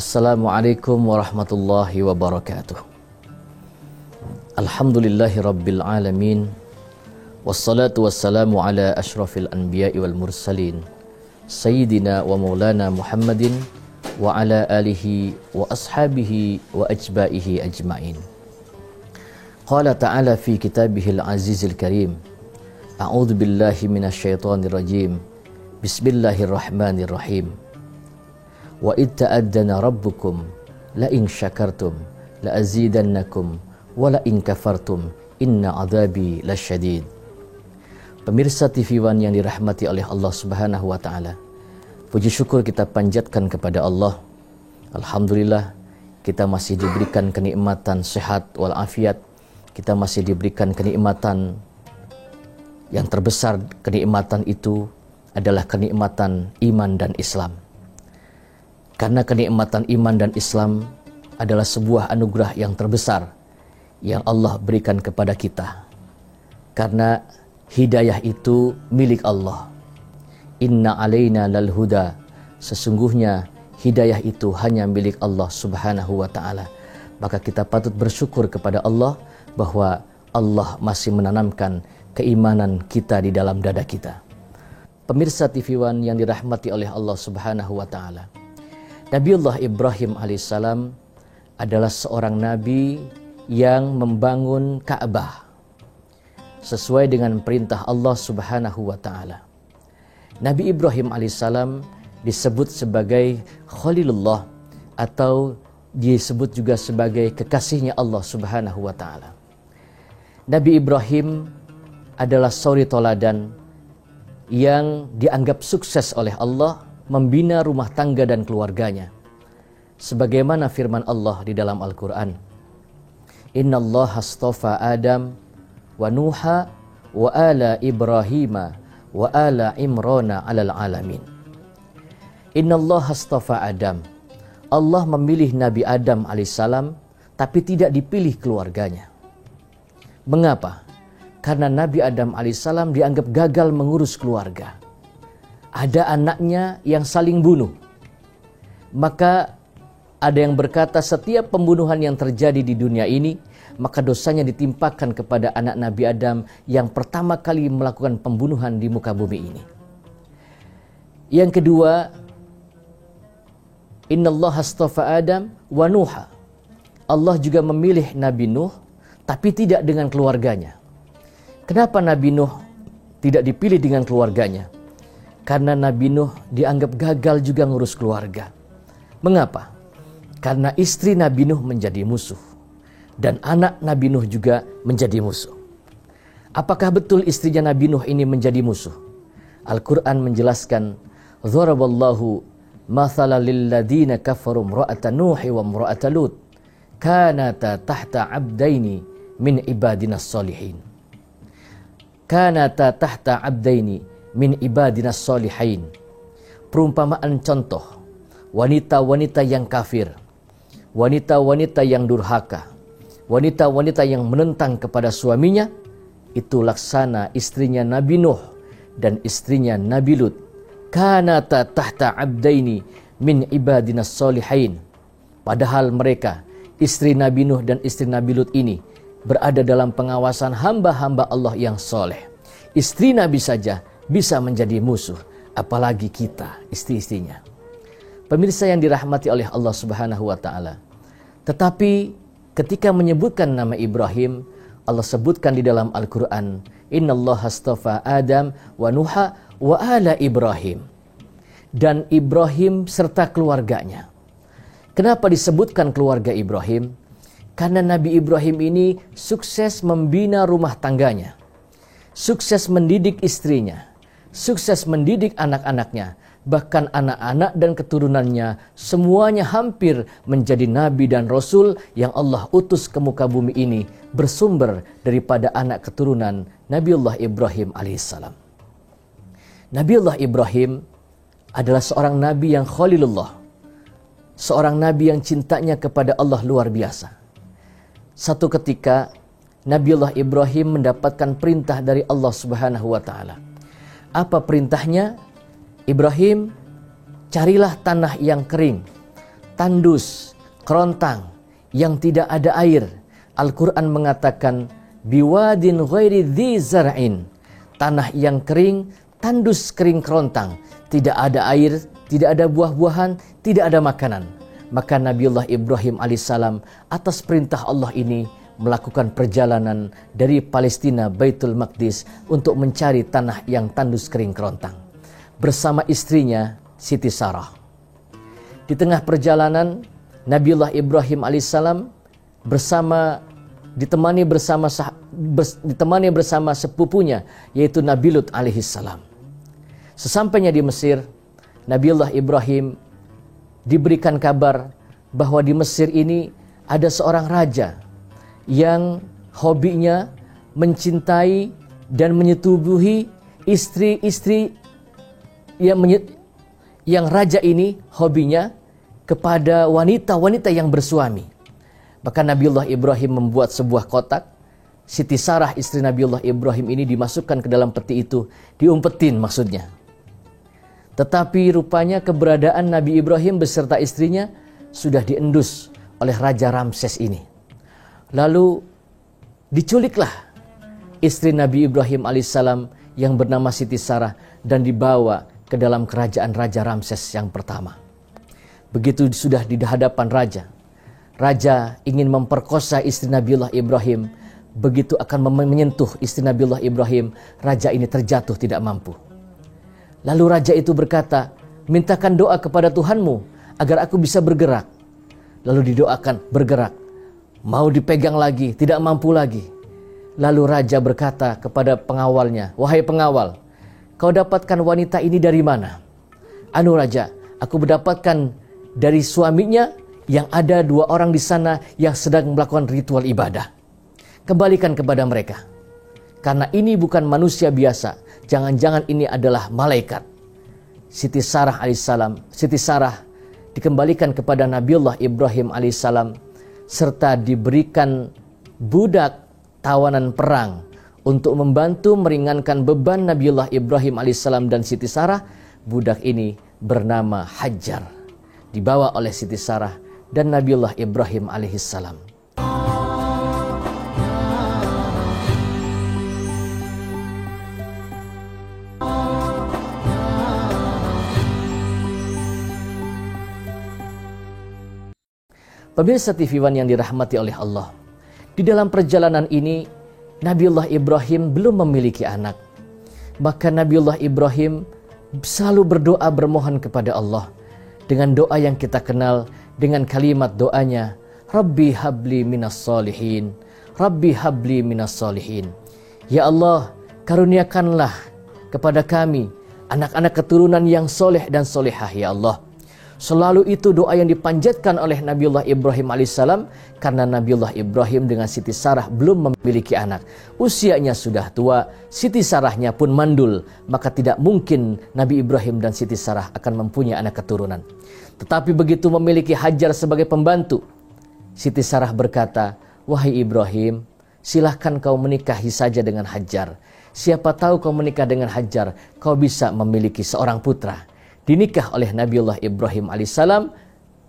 Assalamualaikum warahmatullahi wabarakatuh. Alhamdulillahi rabbil alamin. Wassalatu wassalamu ala ashrafil anbiya'i wal mursalin Sayyidina wa maulana Muhammadin wa ala alihi wa ashabihi wa ajba'ihi ajma'in. Qala ta'ala fi kitabihil azizil karim. A'udhu billahi minasyaitonir rajim. Bismillahirrahmanirrahim. Wa id ta'addana rabbukum la in syakartum la azidannakum wa la in kafartum inna adzabi lasyadid. Pemirsa TV One yang dirahmati oleh Allah Subhanahu wa taala. Puji syukur kita panjatkan kepada Allah. Alhamdulillah kita masih diberikan kenikmatan sehat wal afiat. Kita masih diberikan kenikmatan yang terbesar. Kenikmatan itu adalah kenikmatan iman dan Islam. Karena kenikmatan iman dan Islam adalah sebuah anugerah yang terbesar yang Allah berikan kepada kita. Karena hidayah itu milik Allah. Inna alaina lal huda. Sesungguhnya hidayah itu hanya milik Allah Subhanahu wa taala. Maka kita patut bersyukur kepada Allah bahwa Allah masih menanamkan keimanan kita di dalam dada kita. Pemirsa TV One yang dirahmati oleh Allah Subhanahu wa taala. Nabiullah Ibrahim alaihissalam adalah seorang nabi yang membangun Ka'bah sesuai dengan perintah Allah Subhanahu wa taala. Nabi Ibrahim alaihissalam disebut sebagai Khalilullah atau disebut juga sebagai kekasihnya Allah Subhanahu wa taala. Nabi Ibrahim adalah suri toladan yang dianggap sukses oleh Allah membina rumah tangga dan keluarganya. Sebagaimana firman Allah di dalam Al-Quran. Innallaha astafa Adam wa Nuha wa ala Ibrahima wa ala Imrana alal alamin. Innallaha astafa Adam. Allah memilih Nabi Adam alaihissalam tapi tidak dipilih keluarganya. Mengapa? Karena Nabi Adam alaihissalam dianggap gagal mengurus keluarga. Ada anaknya yang saling bunuh. Maka ada yang berkata setiap pembunuhan yang terjadi di dunia ini, maka dosanya ditimpakan kepada anak Nabi Adam yang pertama kali melakukan pembunuhan di muka bumi ini. Yang kedua, Innallaha astafa Adam wa Nuha. Allah juga memilih Nabi Nuh, tapi tidak dengan keluarganya. Kenapa Nabi Nuh tidak dipilih dengan keluarganya? Karena Nabi Nuh dianggap gagal juga ngurus keluarga. Mengapa? Karena istri Nabi Nuh menjadi musuh. Dan anak Nabi Nuh juga menjadi musuh. Apakah betul istrinya Nabi Nuh ini menjadi musuh? Al-Quran menjelaskan, Dharaballahu mathala lilladina kafarum ra'ata Nuhi wa mra'ata Lut. Kanata tahta abdaini min ibadina salihin. Kanata tahta abdaini min ibadinas solihin. Perumpamaan contoh wanita-wanita yang kafir, wanita-wanita yang durhaka, wanita-wanita yang menentang kepada suaminya, itu laksana istrinya Nabi Nuh dan istrinya Nabi Lut. Kanata tahta abdaini min ibadinas solihin. Padahal mereka, istri Nabi Nuh dan istri Nabi Lut ini berada dalam pengawasan hamba-hamba Allah yang soleh. Istri Nabi saja bisa menjadi musuh, apalagi kita, istri-istrinya. Pemirsa yang dirahmati oleh Allah Subhanahu wa taala. Tetapi ketika menyebutkan nama Ibrahim, Allah sebutkan di dalam Al-Qur'an, Innallaha astafa Adam wa Nuha wa ala Ibrahim. Dan Ibrahim serta keluarganya. Kenapa disebutkan keluarga Ibrahim? Karena Nabi Ibrahim ini sukses membina rumah tangganya. Sukses mendidik istrinya. Sukses mendidik anak-anaknya, bahkan anak-anak dan keturunannya semuanya hampir menjadi nabi dan rasul yang Allah utus ke muka bumi ini bersumber daripada anak keturunan Nabiullah Ibrahim alaihissalam. Nabiullah Ibrahim adalah seorang nabi yang Khalilullah, seorang nabi yang cintanya kepada Allah luar biasa. Satu ketika Nabiullah Ibrahim mendapatkan perintah dari Allah Subhanahu wa taala. Apa perintahnya? Ibrahim, carilah tanah yang kering, tandus, kerontang yang tidak ada air. Al-Quran mengatakan biwadin ghairi dzi zar'in, tanah yang kering, tandus, kering, kerontang, tidak ada air, tidak ada buah-buahan, tidak ada makanan. Maka Nabiullah Ibrahim alaihissalam atas perintah Allah ini melakukan perjalanan dari Palestina Baitul Maqdis untuk mencari tanah yang tandus, kering, kerontang bersama istrinya Siti Sarah. Di tengah perjalanan Nabiullah Ibrahim alaihissalam ditemani bersama sepupunya yaitu Nabi Lut alaihissalam. Sesampainya di Mesir, Nabiullah Ibrahim diberikan kabar bahwa di Mesir ini ada seorang raja yang hobinya mencintai dan menyetubuhi istri-istri yang raja ini hobinya kepada wanita-wanita yang bersuami. Maka Nabiullah Ibrahim membuat sebuah kotak. Siti Sarah istri Nabiullah Ibrahim ini dimasukkan ke dalam peti itu, diumpetin maksudnya. Tetapi rupanya keberadaan Nabi Ibrahim beserta istrinya sudah diendus oleh Raja Ramses ini. Lalu diculiklah istri Nabi Ibrahim alaihissalam yang bernama Siti Sarah dan dibawa ke dalam kerajaan Raja Ramses yang pertama. Begitu sudah di hadapan raja ingin memperkosa istri Nabiullah Ibrahim. Begitu akan menyentuh istri Nabiullah Ibrahim, raja ini terjatuh tidak mampu. Lalu raja itu berkata, mintakan doa kepada Tuhanmu agar aku bisa bergerak. Lalu didoakan, bergerak. Mau dipegang lagi, tidak mampu lagi. Lalu raja berkata kepada pengawalnya, wahai pengawal, kau dapatkan wanita ini dari mana? Anu raja, aku mendapatkan dari suaminya yang ada 2 orang di sana yang sedang melakukan ritual ibadah. Kembalikan kepada mereka. Karena ini bukan manusia biasa. Jangan-jangan ini adalah malaikat. Siti Sarah dikembalikan kepada Nabiullah Ibrahim alaihissalam serta diberikan budak tawanan perang untuk membantu meringankan beban Nabiullah Ibrahim alaihissalam dan Siti Sarah. Budak ini bernama Hajar, dibawa oleh Siti Sarah dan Nabiullah Ibrahim alaihissalam. Pemirsa TV One yang dirahmati oleh Allah, di dalam perjalanan ini Nabiullah Ibrahim belum memiliki anak. Maka Nabiullah Ibrahim selalu berdoa bermohon kepada Allah dengan doa yang kita kenal, dengan kalimat doanya, Rabbi habli minas solihin, Rabbi habli minas solihin. Ya Allah, karuniakanlah kepada kami anak-anak keturunan yang soleh dan solehah ya Allah. Selalu itu doa yang dipanjatkan oleh Nabiullah Ibrahim alaihissalam karena Nabiullah Ibrahim dengan Siti Sarah belum memiliki anak. Usianya sudah tua, Siti Sarahnya pun mandul, maka tidak mungkin Nabi Ibrahim dan Siti Sarah akan mempunyai anak keturunan. Tetapi begitu memiliki Hajar sebagai pembantu, Siti Sarah berkata, wahai Ibrahim, silahkan kau menikahi saja dengan Hajar. Siapa tahu kau menikah dengan Hajar, kau bisa memiliki seorang putra. Dinikah oleh Nabiullah Ibrahim alaihissalam.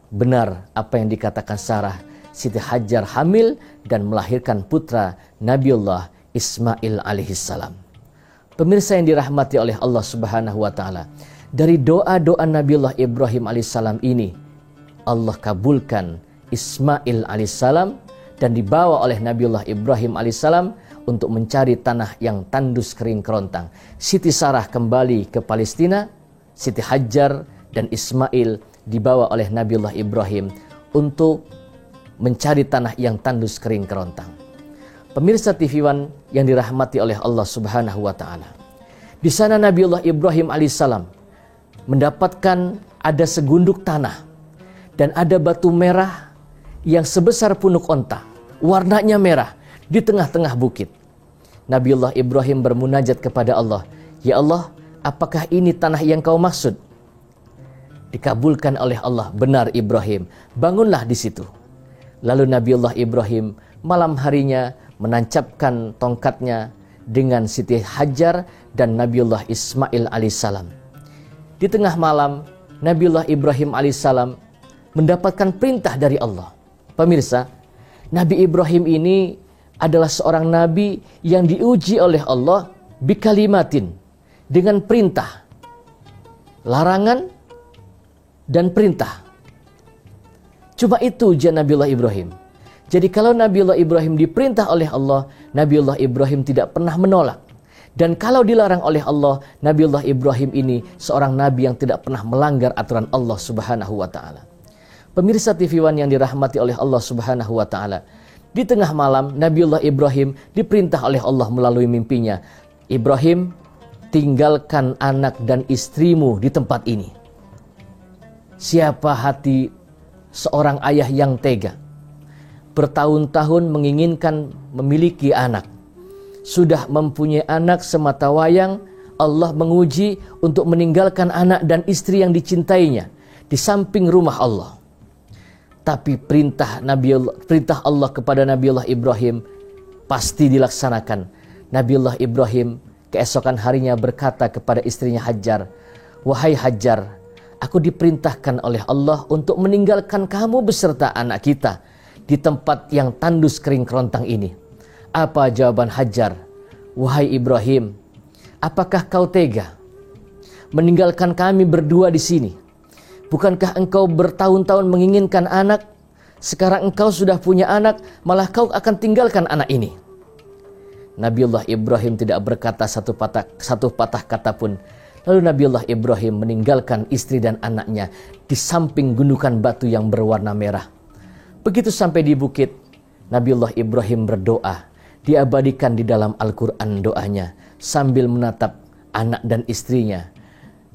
Benar apa yang dikatakan Sarah, Siti Hajar hamil dan melahirkan putra Nabiullah Ismail alaihissalam. Pemirsa yang dirahmati oleh Allah Subhanahu wa taala, dari doa-doa Nabiullah Ibrahim alaihissalam ini Allah kabulkan Ismail alaihissalam dan dibawa oleh Nabiullah Ibrahim alaihissalam untuk mencari tanah yang tandus kering kerontang. Siti Sarah kembali ke Palestina. Siti Hajar dan Ismail dibawa oleh Nabiullah Ibrahim untuk mencari tanah yang tandus kering kerontang. Pemirsa TV One yang dirahmati oleh Allah Subhanahu wa taala. Di sana Nabiullah Ibrahim alaihissalam mendapatkan ada segunduk tanah dan ada batu merah yang sebesar punuk onta, warnanya merah di tengah-tengah bukit. Nabiullah Ibrahim bermunajat kepada Allah, ya Allah, apakah ini tanah yang kau maksud? Dikabulkan oleh Allah, benar Ibrahim, bangunlah di situ. Lalu Nabiullah Ibrahim malam harinya menancapkan tongkatnya dengan Siti Hajar dan Nabiullah Ismail alaihissalam. Di tengah malam, Nabiullah Ibrahim alaihissalam mendapatkan perintah dari Allah. Pemirsa, Nabi Ibrahim ini adalah seorang nabi yang diuji oleh Allah bikalimatin, dengan perintah, larangan, dan perintah. Cuma itu ujian Nabiullah Ibrahim. Jadi kalau Nabiullah Ibrahim diperintah oleh Allah, Nabiullah Ibrahim tidak pernah menolak. Dan kalau dilarang oleh Allah, Nabiullah Ibrahim ini seorang nabi yang tidak pernah melanggar aturan Allah Subhanahu wa taala. Pemirsa TV One yang dirahmati oleh Allah Subhanahu wa taala, di tengah malam Nabiullah Ibrahim diperintah oleh Allah melalui mimpinya, Ibrahim, tinggalkan anak dan istrimu di tempat ini. Siapa hati seorang ayah yang tega, bertahun-tahun menginginkan memiliki anak, sudah mempunyai anak semata wayang, Allah menguji untuk meninggalkan anak dan istri yang dicintainya di samping rumah Allah. Tapi perintah Allah kepada Nabiullah Ibrahim pasti dilaksanakan. Nabiullah Ibrahim keesokan harinya berkata kepada istrinya Hajar, "Wahai Hajar, aku diperintahkan oleh Allah untuk meninggalkan kamu beserta anak kita di tempat yang tandus kering kerontang ini." Apa jawaban Hajar? "Wahai Ibrahim, apakah kau tega meninggalkan kami berdua di sini? Bukankah engkau bertahun-tahun menginginkan anak? Sekarang engkau sudah punya anak, malah kau akan tinggalkan anak ini." Nabiullah Ibrahim tidak berkata satu patah kata pun. Lalu Nabiullah Ibrahim meninggalkan istri dan anaknya di samping gundukan batu yang berwarna merah. Begitu sampai di bukit, Nabiullah Ibrahim berdoa. Diabadikan di dalam Al-Quran doanya sambil menatap anak dan istrinya.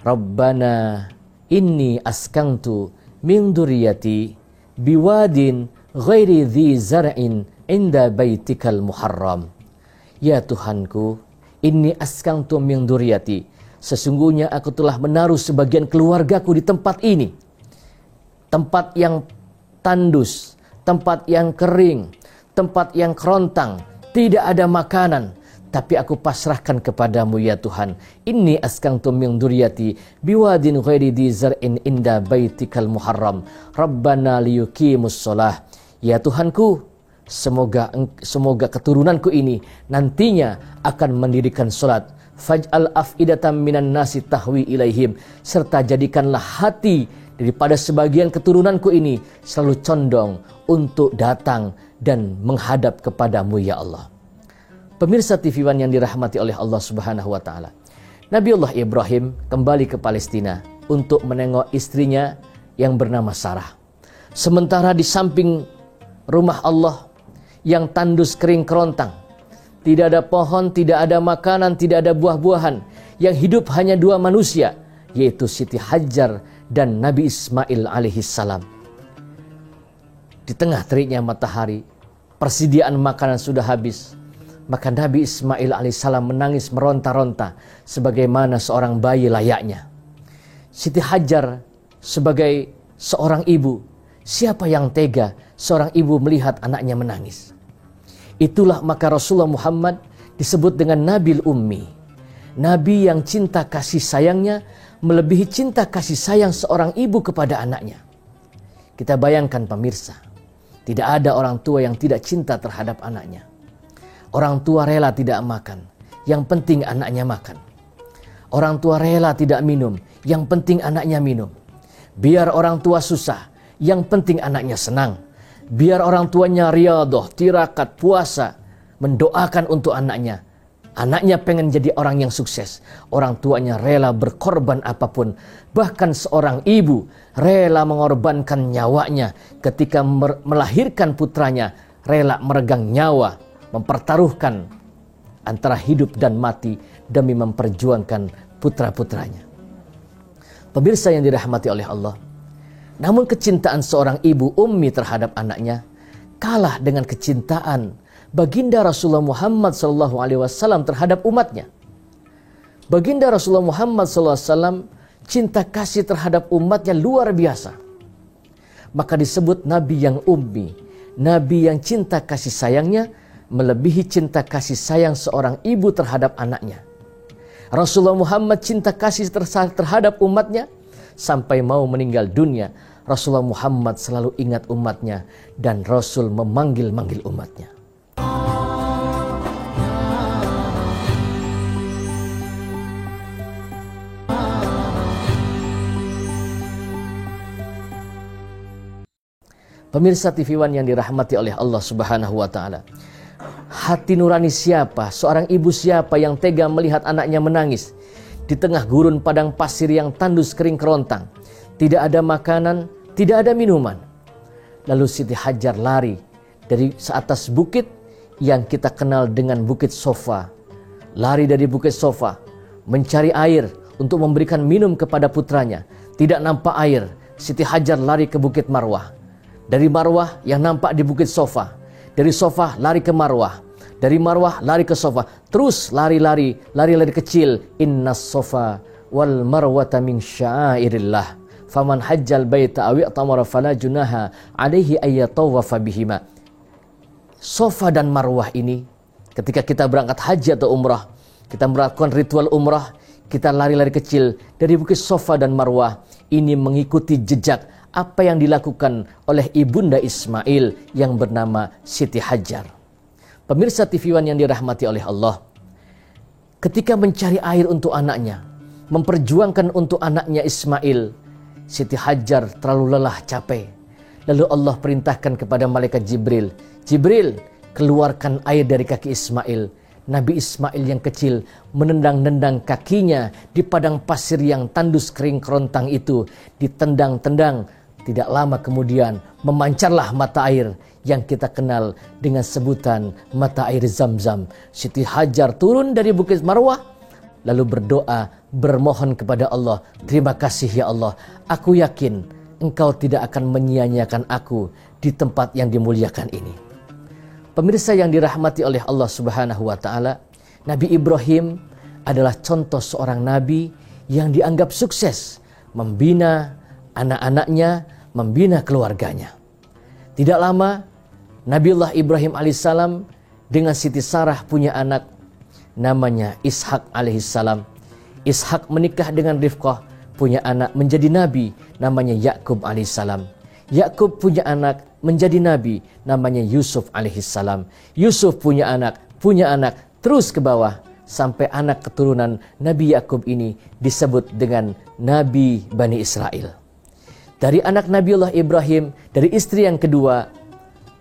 "Rabbana inni askantu min dzurriyyati biwadin ghairi dzi zar'in inda baitikal muharram." Ya Tuhanku, inni askantu min dzurriyyati, sesungguhnya aku telah menaruh sebagian keluargaku di tempat ini. Tempat yang tandus, tempat yang kering, tempat yang kerontang, tidak ada makanan, tapi aku pasrahkan kepadamu ya Tuhan. Inni askantu min dzurriyyati biwadin ghairi dzi zar'in inda baitikal muharram rabbana liyuqimus shalah. Ya Tuhanku, semoga keturunanku ini nantinya akan mendirikan salat. Faj'al af'idatan minan nasi tahwi ilaihim, serta jadikanlah hati daripada sebagian keturunanku ini selalu condong untuk datang dan menghadap kepadamu ya Allah. Pemirsa TV One yang dirahmati oleh Allah Subhanahu wa taala, Nabiullah Ibrahim kembali ke Palestina untuk menengok istrinya yang bernama Sarah. Sementara di samping rumah Allah yang tandus kering kerontang, tidak ada pohon, tidak ada makanan, tidak ada buah-buahan, yang hidup hanya dua manusia, yaitu Siti Hajar dan Nabi Ismail alaihissalam. Di tengah teriknya matahari, persediaan makanan sudah habis, maka Nabi Ismail alaihissalam menangis meronta-ronta sebagaimana seorang bayi layaknya. Siti Hajar sebagai seorang ibu, siapa yang tega seorang ibu melihat anaknya menangis? Itulah maka Rasulullah Muhammad disebut dengan Nabil Ummi, Nabi yang cinta kasih sayangnya melebihi cinta kasih sayang seorang ibu kepada anaknya. Kita bayangkan pemirsa, tidak ada orang tua yang tidak cinta terhadap anaknya. Orang tua rela tidak makan, yang penting anaknya makan. Orang tua rela tidak minum, yang penting anaknya minum. Biar orang tua susah, yang penting anaknya senang. Biar orang tuanya riyadhah, tirakat, puasa, mendoakan untuk anaknya. Anaknya pengen jadi orang yang sukses. Orang tuanya rela berkorban apapun. Bahkan seorang ibu rela mengorbankan nyawanya ketika melahirkan putranya. Rela meregang nyawa, mempertaruhkan antara hidup dan mati demi memperjuangkan putra-putranya. Pemirsa yang dirahmati oleh Allah, namun kecintaan seorang ibu ummi terhadap anaknya kalah dengan kecintaan baginda Rasulullah Muhammad SAW terhadap umatnya. Baginda Rasulullah Muhammad SAW cinta kasih terhadap umatnya luar biasa. Maka disebut Nabi yang ummi, Nabi yang cinta kasih sayangnya melebihi cinta kasih sayang seorang ibu terhadap anaknya. Rasulullah Muhammad cinta kasih terhadap umatnya sampai mau meninggal dunia. Rasulullah Muhammad selalu ingat umatnya dan Rasul memanggil-manggil umatnya. Pemirsa TV One yang dirahmati oleh Allah Subhanahu wa taala. Hati nurani siapa, seorang ibu siapa yang tega melihat anaknya menangis di tengah gurun padang pasir yang tandus kering kerontang. Tidak ada makanan, tidak ada minuman. Lalu Siti Hajar lari dari seatas bukit yang kita kenal dengan Bukit Sofa. Lari dari Bukit Sofa, mencari air untuk memberikan minum kepada putranya. Tidak nampak air, Siti Hajar lari ke Bukit Marwah. Dari Marwah yang nampak di Bukit Sofa. Dari Sofa lari ke Marwah. Dari Marwah lari ke Sofa. Terus lari kecil. Innas Sofa wal Marwata min sya'airillah. Faman hajjal baita aw i'tamara fala junaha alaihi ayyatawafa bihima. Sofa dan Marwah ini ketika kita berangkat haji atau umrah, kita melakukan ritual umrah, kita lari-lari kecil dari Bukit Sofa dan Marwah. Ini mengikuti jejak apa yang dilakukan oleh ibunda Ismail yang bernama Siti Hajar. Pemirsa TV One yang dirahmati oleh Allah, ketika mencari air untuk anaknya, memperjuangkan untuk anaknya Ismail, Siti Hajar terlalu lelah, capek. Lalu Allah perintahkan kepada malaikat Jibril, Jibril, keluarkan air dari kaki Ismail. Nabi Ismail yang kecil menendang-nendang kakinya di padang pasir yang tandus kering kerontang itu, ditendang-tendang. Tidak lama kemudian memancarlah mata air yang kita kenal dengan sebutan mata air Zam-Zam. Siti Hajar turun dari Bukit Marwah lalu berdoa, bermohon kepada Allah, terima kasih ya Allah, aku yakin Engkau tidak akan menyia-nyiakan aku di tempat yang dimuliakan ini. Pemirsa yang dirahmati oleh Allah Subhanahu wa taala, Nabi Ibrahim adalah contoh seorang nabi yang dianggap sukses membina anak-anaknya, membina keluarganya. Tidak lama, Nabiullah Ibrahim alaihissalam dengan Siti Sarah punya anak namanya Ishak alaihissalam. Ishak menikah dengan Rifqah, punya anak menjadi nabi namanya Yakub alaihissalam. Yakub punya anak menjadi nabi namanya Yusuf alaihissalam. Yusuf punya anak, terus ke bawah sampai anak keturunan Nabi Yakub ini disebut dengan Nabi Bani Israel. Dari anak Nabiullah Ibrahim, dari istri yang kedua,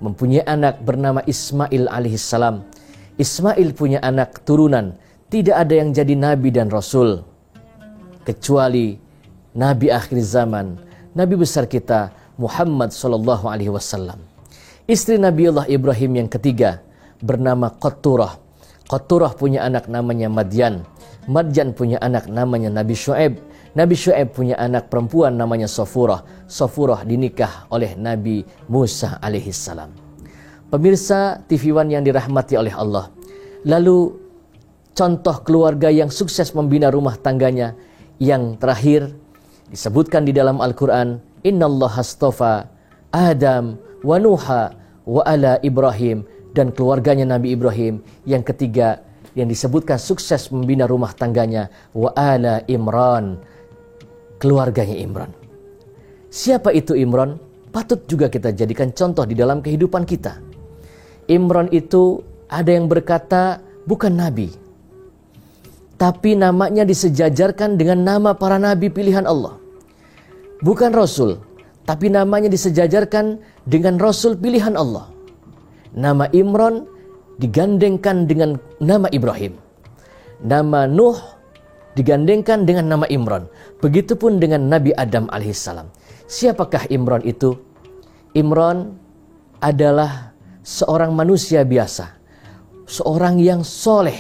mempunyai anak bernama Ismail alaihissalam. Ismail punya anak keturunan, tidak ada yang jadi nabi dan rasul kecuali nabi akhir zaman, nabi besar kita Muhammad sallallahu alaihi wasallam. Istri Nabiullah Ibrahim yang ketiga bernama Qatturah. Qatturah punya anak namanya Madyan. Madyan punya anak namanya Nabi Syuaib. Nabi Syuaib punya anak perempuan namanya Safurah. Safurah dinikah oleh Nabi Musa alaihissalam. Pemirsa TV One yang dirahmati oleh Allah. Lalu contoh keluarga yang sukses membina rumah tangganya yang terakhir disebutkan di dalam Al-Quran, Innallaha astafa Adam wa Nuha wa ala Ibrahim, dan keluarganya Nabi Ibrahim yang ketiga yang disebutkan sukses membina rumah tangganya, wa ala Imran, keluarganya Imran. Siapa itu Imran? Patut juga kita jadikan contoh di dalam kehidupan kita. Imran itu ada yang berkata bukan nabi, tapi namanya disejajarkan dengan nama para nabi pilihan Allah. Bukan rasul, tapi namanya disejajarkan dengan rasul pilihan Allah. Nama Imran digandengkan dengan nama Ibrahim. Nama Nuh digandengkan dengan nama Imran. Begitupun dengan Nabi Adam alaihissalam. Siapakah Imran itu? Imran adalah seorang manusia biasa, seorang yang soleh,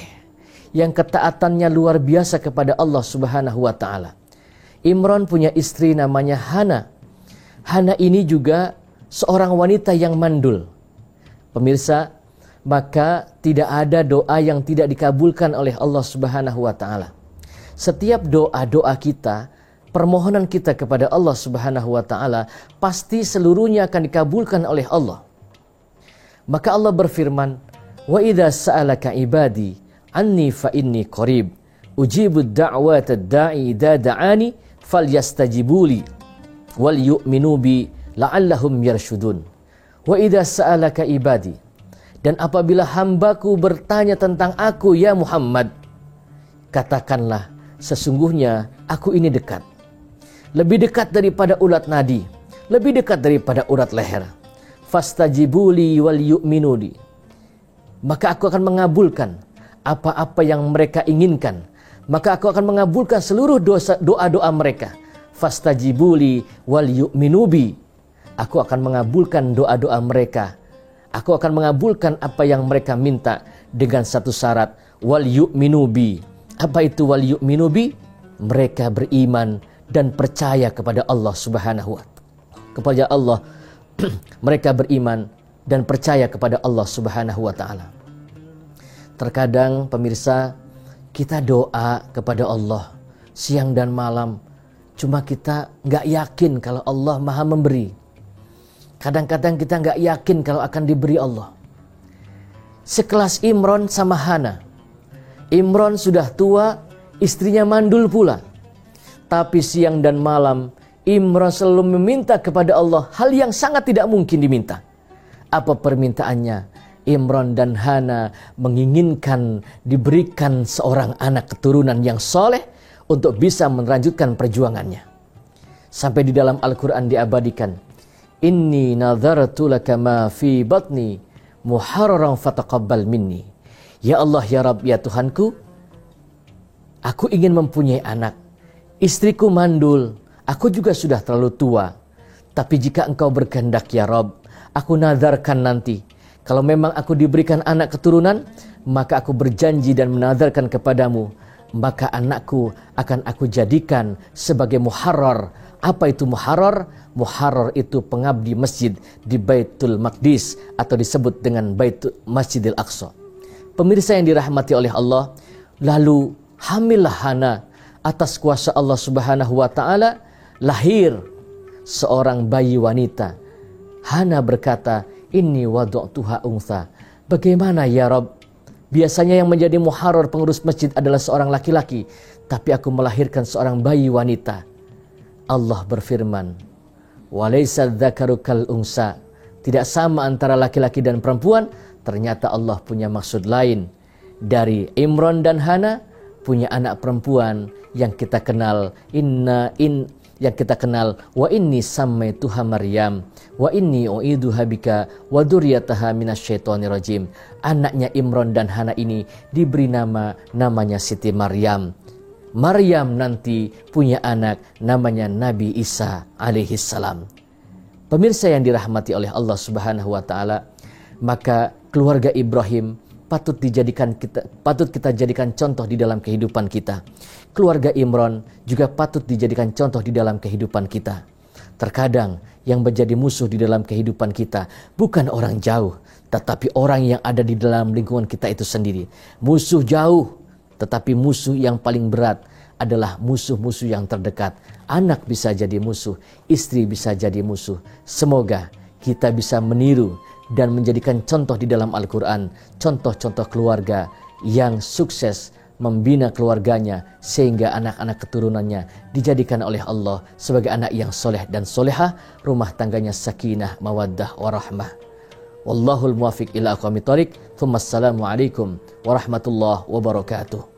yang ketaatannya luar biasa kepada Allah Subhanahu wa taala. Imran punya istri namanya Hana. Hana ini juga seorang wanita yang mandul. Pemirsa, maka tidak ada doa yang tidak dikabulkan oleh Allah Subhanahu wa taala. Setiap doa-doa kita, permohonan kita kepada Allah Subhanahu wa taala pasti seluruhnya akan dikabulkan oleh Allah. Maka Allah berfirman, "Wa idza sa'alaka ibadi anni fa inni qarib, ujibu da'wata da'i idza da'ani falyastajibuli." wal yu'minu bi la'allahum yarshudun. Wa idza sa'alaka ibadi, dan apabila hambaku bertanya tentang aku ya Muhammad, katakanlah sesungguhnya aku ini dekat. Lebih dekat daripada ulat nadi, lebih dekat daripada urat leher. Fastajibuli wal yu'minuni, maka aku akan mengabulkan apa-apa yang mereka inginkan. Maka aku akan mengabulkan seluruh doa-doa mereka. Fastajibuli wal yu'minubi, aku akan mengabulkan doa-doa mereka. Aku akan mengabulkan apa yang mereka minta dengan satu syarat, wal yu'minubi. Apa itu wal yu'minubi? Mereka beriman dan percaya kepada Allah Subhanahu wa ta'ala. Kepada Allah mereka beriman dan percaya kepada Allah Subhanahu wa ta'ala. Terkadang pemirsa, kita doa kepada Allah siang dan malam, cuma kita nggak yakin kalau Allah maha memberi. Kadang-kadang kita nggak yakin kalau akan diberi Allah. Sekelas Imran sama Hana. Imran sudah tua, istrinya mandul pula. Tapi siang dan malam Imran selalu meminta kepada Allah hal yang sangat tidak mungkin diminta. Apa permintaannya? Imran dan Hana menginginkan diberikan seorang anak keturunan yang soleh untuk bisa melanjutkan perjuangannya. Sampai di dalam Al-Quran diabadikan, Inni nadhartu laka ma fi batni muharraran fataqabbal minni. Ya Allah, ya Rabb, ya Tuhanku, aku ingin mempunyai anak. Istriku mandul, aku juga sudah terlalu tua. Tapi jika engkau berkehendak ya Rabb, aku nadarkan nanti, kalau memang aku diberikan anak keturunan, maka aku berjanji dan menadarkan kepadamu, maka anakku akan aku jadikan sebagai muharrar. Apa itu muharrar? Muharrar itu pengabdi masjid di Baitul Maqdis atau disebut dengan Masjidil Aqsa. Pemirsa yang dirahmati oleh Allah, lalu hamillah Hana. Atas kuasa Allah Subhanahu wa ta'ala lahir seorang bayi wanita. Hana berkata, Inni wadu'tuha untha. Bagaimana ya Rabb? Biasanya yang menjadi muharrar pengurus masjid adalah seorang laki-laki, tapi aku melahirkan seorang bayi wanita. Allah berfirman, Walaysa dzakaru kal unsa. Tidak sama antara laki-laki dan perempuan. Ternyata Allah punya maksud lain. Dari Imran dan Hana punya anak perempuan yang kita kenal yang kita kenal, wa inni sammaituha Maryam wa inni u'iduha bika wa dzurriyyataha minasyaitonir rajim. Anaknya Imran dan Hana ini diberi namanya Siti Maryam. Maryam nanti punya anak namanya Nabi Isa alaihi salam. Pemirsa yang dirahmati oleh Allah Subhanahu wa taala, maka keluarga Ibrahim patut kita jadikan contoh di dalam kehidupan kita. Keluarga Imran juga patut dijadikan contoh di dalam kehidupan kita. Terkadang yang menjadi musuh di dalam kehidupan kita bukan orang jauh, tetapi orang yang ada di dalam lingkungan kita itu sendiri. Musuh jauh, tetapi musuh yang paling berat adalah musuh-musuh yang terdekat. Anak bisa jadi musuh, istri bisa jadi musuh. Semoga kita bisa meniru dan menjadikan contoh di dalam Al-Quran, contoh-contoh keluarga yang sukses membina keluarganya sehingga anak-anak keturunannya dijadikan oleh Allah sebagai anak yang soleh dan solehah, rumah tangganya sakinah, mawaddah, warahmah. Wallahul muwafiq ila aqwamit thoriq. Assalamualaikum warahmatullahi wabarakatuh.